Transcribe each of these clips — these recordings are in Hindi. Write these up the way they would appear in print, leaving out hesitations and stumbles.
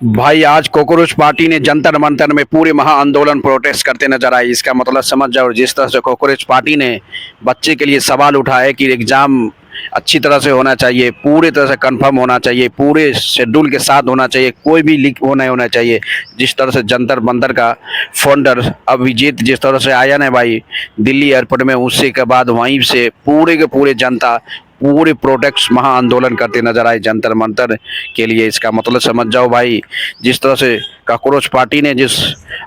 भाई आज कॉकरोच पार्टी ने जंतर मंतर में पूरे महा आंदोलन प्रोटेस्ट करते नजर आए। इसका मतलब समझ जाओ, जिस तरह से कॉकरोच पार्टी ने बच्चे के लिए सवाल उठाए कि एग्जाम अच्छी तरह से होना चाहिए, पूरी तरह से कंफर्म होना चाहिए, पूरे शेड्यूल के साथ होना चाहिए, कोई भी लीक वो नहीं होना चाहिए। जिस तरह से जंतर मंतर का फाउंडर अभिजीत जिस तरह से आया ना भाई दिल्ली एयरपोर्ट में, उससे के बाद वहीं से पूरे के पूरे जनता पूरे प्रोटेस्ट महा आंदोलन करते नजर आए जंतर मंतर के लिए। इसका मतलब समझ जाओ भाई, जिस तरह से कॉकरोच पार्टी ने जिस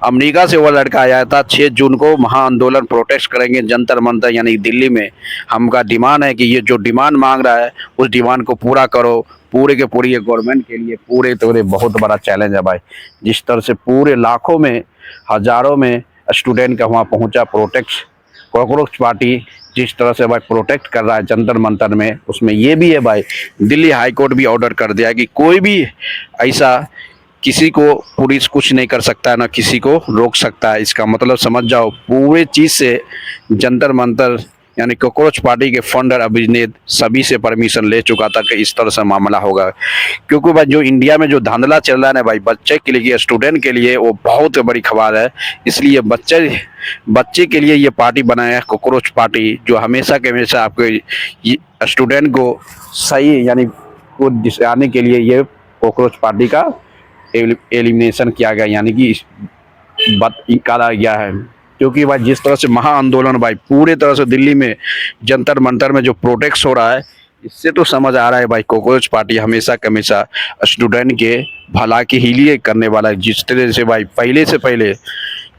अमेरिका से वो लड़का आया था 6 जून को महा आंदोलन प्रोटेस्ट करेंगे जंतर मंतर यानी दिल्ली में। हमका डिमांड है कि ये जो डिमांड मांग रहा है उस डिमांड को पूरा करो। पूरे के पूरी ये गवर्नमेंट के लिए पूरे तौर बहुत बड़ा चैलेंज है भाई। जिस तरह से पूरे लाखों में हजारों में स्टूडेंट का वहाँ पहुंचा प्रोटेस्ट, कॉकरोच पार्टी जिस तरह से भाई प्रोटेक्ट कर रहा है जंतर मंतर में, उसमें ये भी है भाई दिल्ली हाई कोर्ट भी ऑर्डर कर दिया कि कोई भी ऐसा किसी को पुलिस कुछ नहीं कर सकता है, ना किसी को रोक सकता है। इसका मतलब समझ जाओ पूरे चीज़ से जंतर मंतर यानी कॉकरोच पार्टी के फाउंडर अभिजीत सभी से परमिशन ले चुका था कि इस तरह से मामला होगा। क्योंकि भाई जो इंडिया में जो धांधला चल रहा है ना भाई बच्चे के लिए स्टूडेंट के लिए, वो बहुत बड़ी खबर है। इसलिए बच्चे बच्चे के लिए ये पार्टी बनाया है कॉकरोच पार्टी, जो हमेशा के हमेशा आपके स्टूडेंट को सही यानी को दिशाने के लिए ये कॉकरोच पार्टी का एलिमिनेशन किया गया यानी कि निकाला गया है। क्योंकि भाई जिस तरह से महा आंदोलन भाई पूरे तरह से दिल्ली में जंतर मंतर में जो प्रोटेस्ट हो रहा है, इससे तो समझ आ रहा है भाई कॉकरोच पार्टी हमेशा का हमेशा स्टूडेंट के भला के ही लिए करने वाला है। जिस तरह से भाई पहले से पहले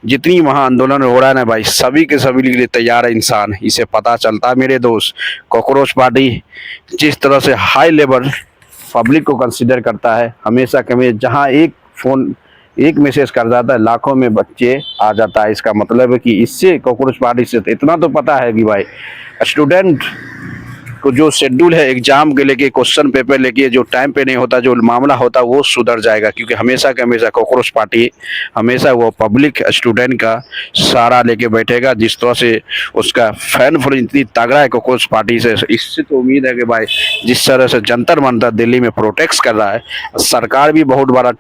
जितनी वहाँ आंदोलन हो रहा है ना भाई सभी के सभी के लिए तैयार है इंसान। इसे पता चलता है मेरे दोस्त, कॉकरोच पार्टी जिस तरह से हाई लेवल पब्लिक को कंसिडर करता है हमेशा कभी, जहाँ एक मैसेज कर जाता है लाखों में बच्चे आ जाता है। इसका मतलब है कि इससे कॉकरोच पार्टी से इतना तो पता है कि भाई स्टूडेंट को जो शेड्यूल है एग्जाम के लेके, क्वेश्चन पेपर लेके जो टाइम पे नहीं होता, जो मामला होता वो सुधर जाएगा। क्योंकि हमेशा का हमेशा कॉकरोच पार्टी हमेशा वो पब्लिक स्टूडेंट का सहारा लेके बैठेगा। जिस तरह से उसका फैन फॉलोइंग इतनी तगड़ा है कॉकरोच पार्टी से, इससे तो उम्मीद है कि भाई जिस तरह से जंतर मंतर दिल्ली में प्रोटेस्ट कर रहा है, सरकार भी बहुत बड़ा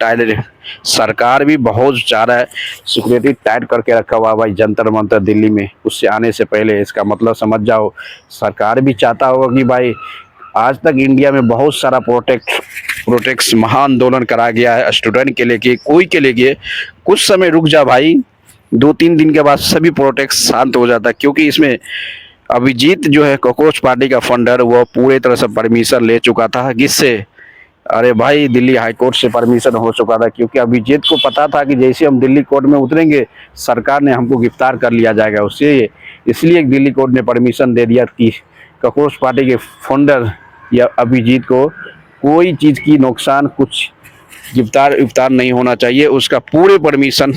सरकार भी बहुत ज़्यादा सिक्योरिटी टाइट करके रखा हुआ भाई जंतर मंतर दिल्ली में उससे आने से पहले। इसका मतलब समझ जाओ सरकार भी चाहता होगा कि भाई आज तक इंडिया में बहुत सारा प्रोटेक्ट महा आंदोलन करा गया है स्टूडेंट के लेके, कोई के लेके कुछ समय रुक जा भाई, 2-3 दिन के बाद सभी प्रोटेक्ट शांत हो जाता है। क्योंकि इसमें अभिजीत जो है कॉकरोच पार्टी का फंडर वो पूरे तरह से परमिशन ले चुका था। किससे? अरे भाई दिल्ली हाई कोर्ट से परमिशन हो चुका था। क्योंकि अभिजीत को पता था कि जैसे हम दिल्ली कोर्ट में उतरेंगे सरकार ने हमको गिरफ्तार कर लिया जाएगा उससे, इसलिए दिल्ली कोर्ट ने परमिशन दे दिया कि कॉकरोच पार्टी के फाउंडर या अभिजीत को कोई चीज़ की नुकसान कुछ गिरफ्तार नहीं होना चाहिए। उसका पूरे परमिशन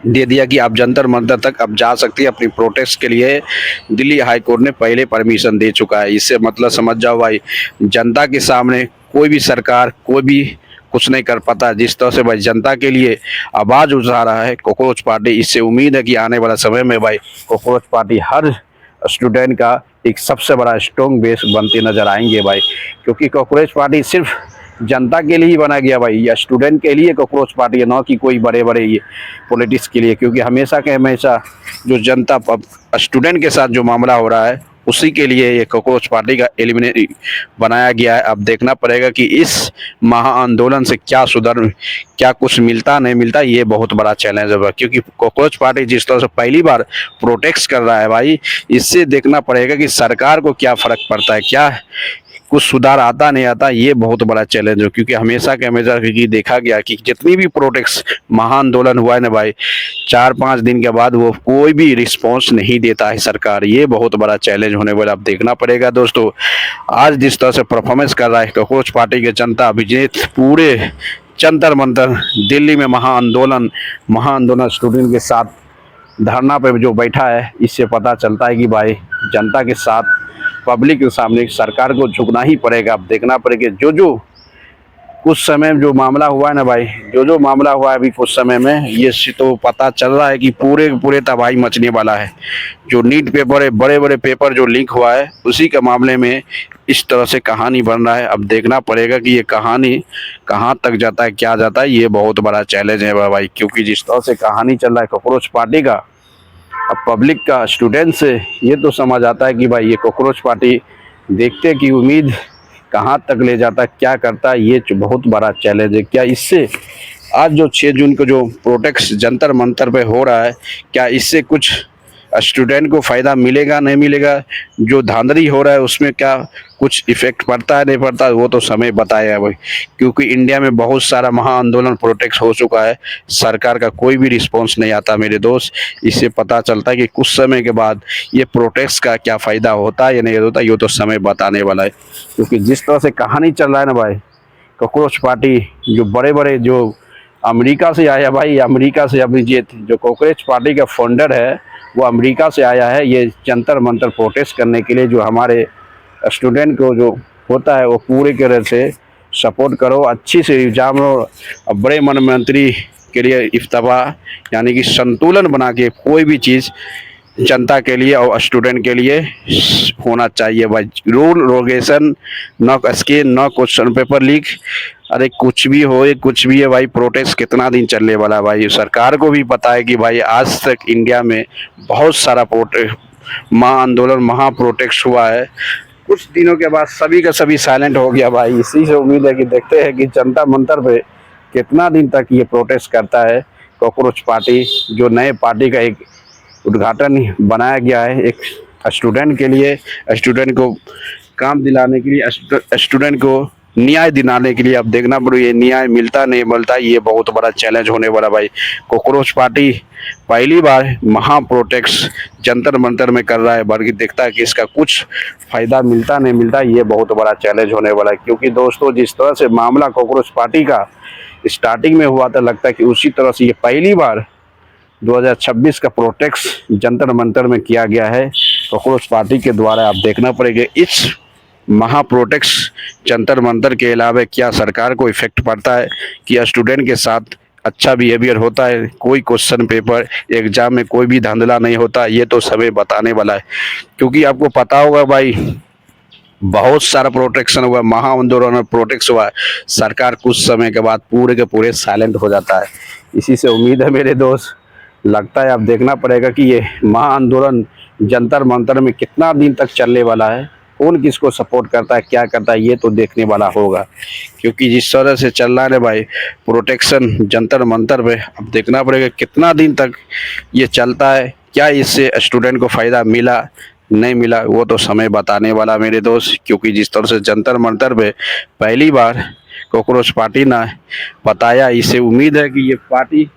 दे दिया कि आप जंतर मंतर तक अब जा सकती है अपनी प्रोटेस्ट के लिए। दिल्ली हाई कोर्ट ने पहले परमिशन दे चुका है। इससे मतलब समझ जाओ भाई जनता के सामने कोई भी सरकार कोई भी कुछ नहीं कर पाता। जिस तरह से भाई जनता के लिए आवाज़ उठा रहा है कॉकरोच पार्टी, इससे उम्मीद है कि आने वाला समय में भाई कॉकरोच पार्टी हर स्टूडेंट का एक सबसे बड़ा स्ट्रॉन्ग बेस बनते नजर आएंगे भाई। क्योंकि कॉकरोच पार्टी सिर्फ जनता के लिए ही बना गया भाई, या स्टूडेंट के लिए कॉकरोच पार्टी है, ना कि कोई बड़े बड़े ये पॉलिटिक्स के लिए। क्योंकि हमेशा के हमेशा जो जनता स्टूडेंट के साथ जो मामला हो रहा है उसी के लिए ये कॉकरोच पार्टी का एलिमिनेट बनाया गया है। अब देखना पड़ेगा कि इस महा आंदोलन से क्या कुछ मिलता नहीं मिलता, ये बहुत बड़ा चैलेंज है। क्योंकि कॉकरोच पार्टी जिस तरह से पहली बार प्रोटेस्ट कर रहा है भाई, इससे देखना पड़ेगा कि सरकार को क्या फ़र्क पड़ता है, क्या कुछ सुधार आता नहीं आता, ये बहुत बड़ा चैलेंज है। क्योंकि हमेशा के हमेशा क्योंकि देखा गया कि जितनी भी प्रोटेस्ट महा आंदोलन हुआ है ना भाई 4-5 दिन के बाद वो कोई भी रिस्पॉन्स नहीं देता है सरकार। ये बहुत बड़ा चैलेंज होने वाला अब देखना पड़ेगा दोस्तों। आज जिस तरह से परफॉर्मेंस कर रहा है कॉकरोच पार्टी के जनता अभिजीत पूरे जंतर मंतर दिल्ली में महा आंदोलन स्टूडेंट के साथ धरना पे जो बैठा है, इससे पता चलता है कि भाई जनता के साथ पब्लिक के सामने सरकार को झुकना ही पड़ेगा। अब देखना पड़ेगा जो कुछ समय में जो मामला हुआ है ना भाई, जो मामला हुआ है अभी कुछ समय में, ये तो पता चल रहा है कि पूरे पूरे तबाही मचने वाला है। जो नीट पेपर है, बड़े बड़े पेपर जो लीक हुआ है, उसी के मामले में इस तरह से कहानी बन रहा है। अब देखना पड़ेगा कि ये कहानी कहाँ तक जाता है, क्या जाता है। ये बहुत बड़ा चैलेंज है भाई, क्योंकि जिस तरह से कहानी चल रहा है कॉकरोच पार्टी का, अब पब्लिक का, स्टूडेंट से ये तो समझ आता है कि भाई ये कॉकरोच पार्टी देखते कि उम्मीद कहाँ तक ले जाता है, क्या करता है। ये बहुत बड़ा चैलेंज है। क्या इससे आज जो 6 जून को जो प्रोटेस्ट जंतर मंतर पे हो रहा है, क्या इससे कुछ स्टूडेंट को फ़ायदा मिलेगा, नहीं मिलेगा? जो धांधली हो रहा है उसमें क्या कुछ इफेक्ट पड़ता है, नहीं पड़ता, वो तो समय बताएगा भाई। क्योंकि इंडिया में बहुत सारा महाआंदोलन प्रोटेस्ट हो चुका है, सरकार का कोई भी रिस्पॉन्स नहीं आता मेरे दोस्त। इससे पता चलता है कि कुछ समय के बाद ये प्रोटेस्ट का क्या फ़ायदा होता है या नहीं होता, ये तो समय बताने वाला है। क्योंकि जिस तरह से कहानी चल रहा है ना भाई, कॉकरोच पार्टी जो बड़े बड़े जो अमेरिका से आया भाई, अमेरिका से अभिजीत जो कॉकरोच पार्टी का फाउंडर है, वो अमेरिका से आया है ये जंतर मंतर प्रोटेस्ट करने के लिए। जो हमारे स्टूडेंट को जो होता है वो पूरी तरह से सपोर्ट करो, अच्छी से एग्जाम लो। बड़े मन मंत्री के लिए इफ्तवा यानी कि संतुलन बना के कोई भी चीज़ जनता के लिए और स्टूडेंट के लिए होना चाहिए भाई। रूल रोगेशन, न स्कैन, न क्वेश्चन पेपर लीक, अरे कुछ भी हो, ये कुछ भी है भाई। प्रोटेस्ट कितना दिन चलने वाला है भाई? सरकार को भी पता है कि भाई आज तक इंडिया में बहुत सारा प्रोटेस्ट, महा आंदोलन, महा प्रोटेस्ट हुआ है। कुछ दिनों के बाद सभी का सभी साइलेंट हो गया भाई। इसी से उम्मीद है कि देखते हैं कि जनता मंतर पे कितना दिन तक ये प्रोटेस्ट करता है कॉकरोच पार्टी। जो नए पार्टी का एक उद्घाटन बनाया गया है एक स्टूडेंट के लिए, स्टूडेंट को काम दिलाने के लिए, स्टूडेंट को न्याय दिलाने के लिए। अब देखना पड़े ये न्याय मिलता नहीं मिलता, ये बहुत बड़ा चैलेंज होने वाला भाई। कॉकरोच पार्टी पहली बार महा प्रोटेस्ट जंतर मंतर में कर रहा है, बल्कि देखता है कि इसका कुछ फायदा मिलता नहीं मिलता, ये बहुत बड़ा चैलेंज होने वाला है। क्योंकि दोस्तों जिस तरह से मामला कॉकरोच पार्टी का स्टार्टिंग में हुआ था, लगता है कि उसी तरह से ये पहली बार 2026 का प्रोटेस्ट जंतर मंतर में किया गया है कॉकरोच पार्टी के द्वारा। आप देखना पड़ेगा इस महा प्रोटेस्ट जंतर मंतर के अलावा क्या सरकार को इफेक्ट पड़ता है, कि स्टूडेंट के साथ अच्छा बिहेवियर होता है, कोई क्वेश्चन पेपर एग्जाम में कोई भी धांधला नहीं होता, ये तो समय बताने वाला है। क्योंकि आपको पता होगा भाई, बहुत सारा प्रोटेक्शन हुआ, महा आंदोलन में प्रोटेक्ट हुआ, सरकार कुछ समय के बाद पूरे के पूरे साइलेंट हो जाता है। इसी से उम्मीद है मेरे दोस्त, लगता है अब देखना पड़ेगा कि ये महा आंदोलन जंतर मंतर में कितना दिन तक चलने वाला है, कौन किसको सपोर्ट करता है, क्या करता है, ये तो देखने वाला होगा। क्योंकि जिस तरह से चल रहा है भाई प्रोटेक्शन जंतर मंतर पे, अब देखना पड़ेगा कितना दिन तक ये चलता है, क्या इससे स्टूडेंट को फ़ायदा मिला नहीं मिला, वो तो समय बताने वाला मेरे दोस्त। क्योंकि जिस तरह से जंतर मंतर पे पहली बार कॉकरोच पार्टी ने बताया, इससे उम्मीद है कि ये पार्टी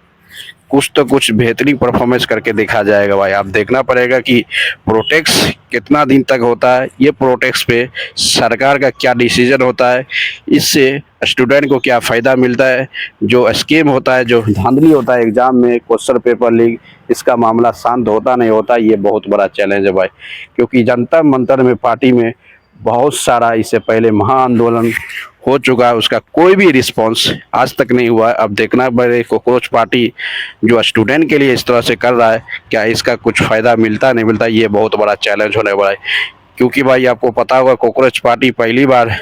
कुछ तो कुछ बेहतरीन परफॉर्मेंस करके देखा जाएगा भाई। आप देखना पड़ेगा कि प्रोटेक्स कितना दिन तक होता है, ये प्रोटेक्स पे सरकार का क्या डिसीजन होता है, इससे स्टूडेंट को क्या फ़ायदा मिलता है। जो स्कीम होता है, जो धांधली होता है एग्जाम में, क्वेश्चन पेपर लीक, इसका मामला शांत होता नहीं होता, ये बहुत बड़ा चैलेंज है भाई। क्योंकि जंतर मंतर में पार्टी में बहुत सारा इससे पहले महा आंदोलन हो चुका है, उसका कोई भी रिस्पांस आज तक नहीं हुआ है। अब देखना पड़े कॉकरोच पार्टी जो स्टूडेंट के लिए इस तरह से कर रहा है, क्या इसका कुछ फ़ायदा मिलता नहीं मिलता, ये बहुत बड़ा चैलेंज होने वाला है। क्योंकि भाई आपको पता होगा कॉकरोच पार्टी पहली बार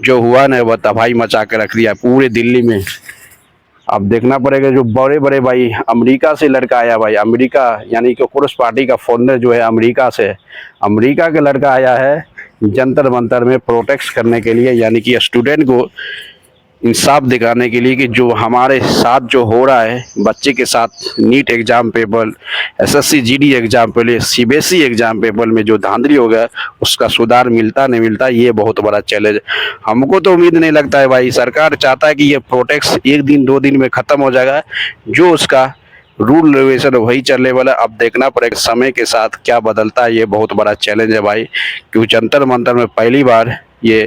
जो हुआ ना, वह तबाही मचा के रख दिया पूरे दिल्ली में। अब देखना पड़ेगा जो बड़े बड़े भाई अमेरिका से लड़का आया भाई, अमेरिका यानी कि कॉकरोच पार्टी का फाउंडर जो है अमेरिका से, अमेरिका का लड़का आया है जंतर मंतर में प्रोटेस्ट करने के लिए, यानी कि स्टूडेंट को इंसाफ दिखाने के लिए कि जो हमारे साथ जो हो रहा है बच्चे के साथ, NEET exam paper, SSC GD exam paper, CBSE exam paper में जो धांधली हो गया, उसका सुधार मिलता नहीं मिलता, ये बहुत बड़ा चैलेंज। हमको तो उम्मीद नहीं लगता है भाई, सरकार चाहता है कि ये प्रोटेस्ट 1 दिन 2 दिन में ख़त्म हो जाएगा, जो उसका रूल रेगुलेशन वही चलने वाला। अब देखना पड़ेगा समय के साथ क्या बदलता है, ये बहुत बड़ा चैलेंज है भाई। क्योंकि जंतर मंतर में पहली बार ये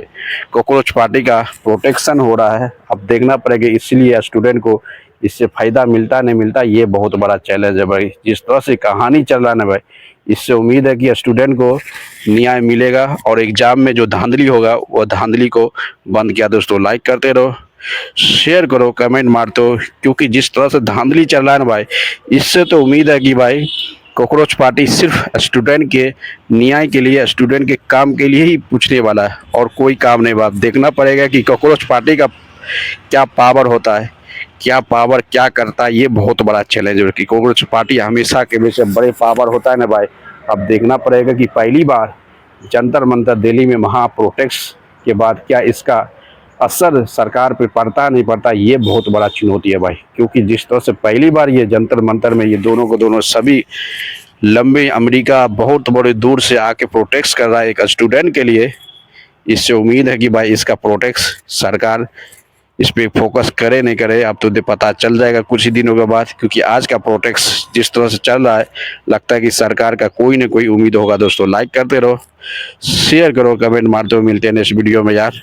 कॉकरोच पार्टी का प्रोटेक्शन हो रहा है। अब देखना पड़ेगा, इसलिए स्टूडेंट को इससे फ़ायदा मिलता नहीं मिलता, ये बहुत बड़ा चैलेंज है भाई। जिस तरह से कहानी चल रहा है ना भाई, इससे उम्मीद है कि स्टूडेंट को न्याय मिलेगा और एग्ज़ाम में जो धांधली होगा वो धांधली को बंद किया। दोस्तों लाइक करते रहो, शेयर करो, कमेंट मार दो, क्योंकि जिस तरह से धांधली चल रहा है ना भाई, इससे तो उम्मीद है कि भाई कॉकरोच पार्टी सिर्फ स्टूडेंट के न्याय के लिए, स्टूडेंट के काम के लिए ही पूछने वाला है और कोई काम नहीं। बात देखना पड़ेगा कि कॉकरोच पार्टी का क्या पावर होता है, क्या पावर क्या करता है। ये बहुत बड़ा चैलेंज है कि कॉकरोच पार्टी हमेशा के वैसे बड़े पावर होता है ना भाई। अब देखना पड़ेगा कि पहली बार जंतर मंतर दिल्ली में महा प्रोटेस्ट के बाद क्या इसका असर सरकार पे पड़ता नहीं पड़ता, ये बहुत बड़ा चुनौती है भाई। क्योंकि जिस तरह से पहली बार ये जंतर मंतर में ये दोनों को दोनों सभी लंबे अमेरिका बहुत बड़े दूर से आके प्रोटेस्ट कर रहा है एक स्टूडेंट के लिए, इससे उम्मीद है कि भाई इसका प्रोटेक्ट सरकार इस पे फोकस करे नहीं करे, अब तो पता चल जाएगा कुछ ही दिनों के बाद। क्योंकि आज का प्रोटेक्ट जिस तरह से चल रहा है, लगता है कि सरकार का कोई ना कोई उम्मीद होगा। दोस्तों लाइक करते रहो, शेयर करो, कमेंट मारते हो। मिलते हैं नेक्स्ट वीडियो में यार।